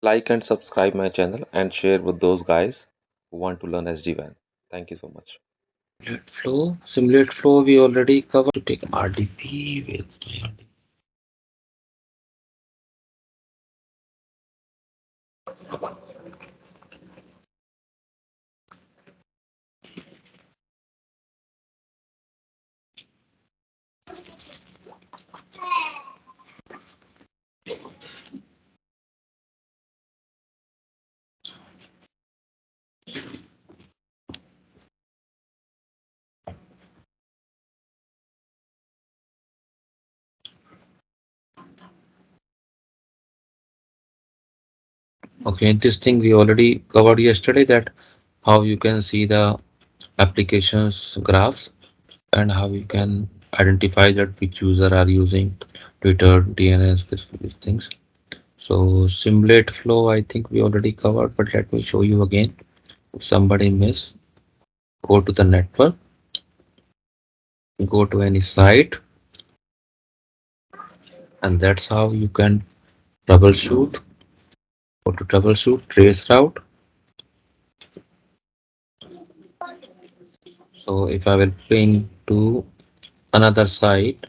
Like and subscribe my channel and share with those guys who want to learn SD-WAN. Thank you so much. Simulate flow we already covered. To take RDP with my RDP. Okay, this thing we already covered yesterday, that how you can see the applications graphs and how you can identify that which user are using Twitter, DNS, these things. So simulate flow, I think we already covered, but let me show you again. If somebody miss, go to the network, go to any site, and that's how you can troubleshoot. Go to troubleshoot, trace route. So if I will ping to another site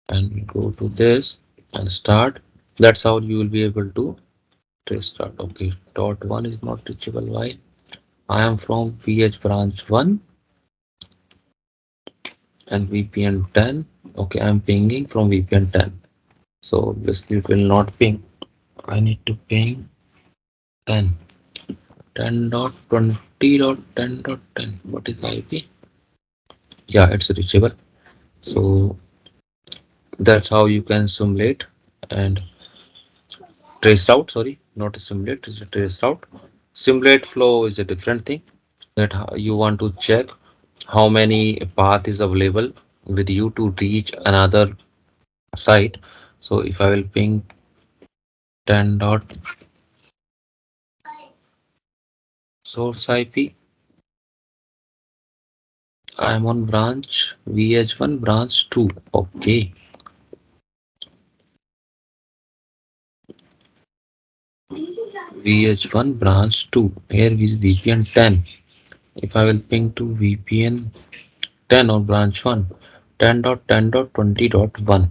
and go to this and start, that's how you will be able to trace route. Okay, dot one is not reachable. Why? I am from vEdge branch 1 and VPN 10. Okay, I'm pinging from VPN 10. So obviously it will not ping. I need to ping 10. 10.20.10.10. What is the IP? Yeah, it's reachable. So that's how you can simulate and trace route. Sorry, not a simulate, it's a trace route. Simulate flow is a different thing, that you want to check how many path is available with you to reach another site. So if I will ping 10 dot source IP, I am on branch VH1 branch 2. Okay. VH1 branch 2. Here is VPN 10. If I will ping to VPN 10 or branch 1, 10.10.20.1.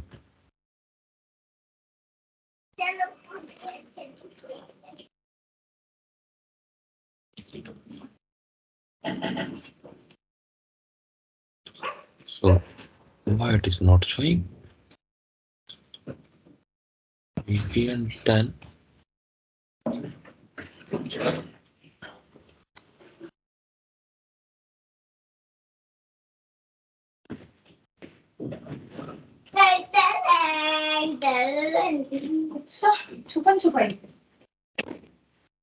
So why it is not showing? VPN 10.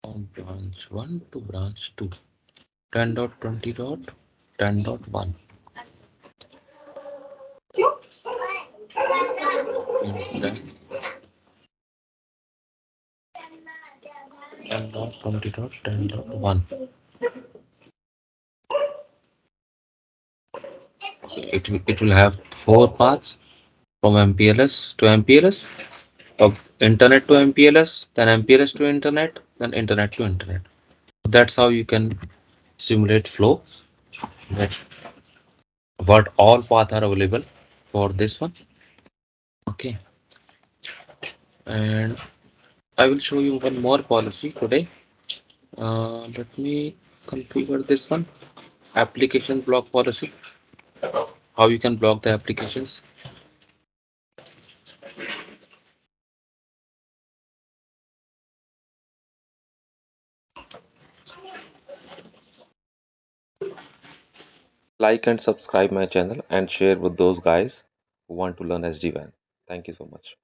From branch 1 to branch 2, 10.20.10.1. And 10.20.10.1. It will have 4 paths from MPLS to MPLS, of internet to MPLS, then MPLS to internet, then internet to internet. That's how you can simulate flow, that what all paths are available for this one. Okay, and I will show you one more policy today. Let me configure this one, application block policy, how you can block the applications. Like and subscribe my channel and share with those guys who want to learn SD-WAN. Thank you so much.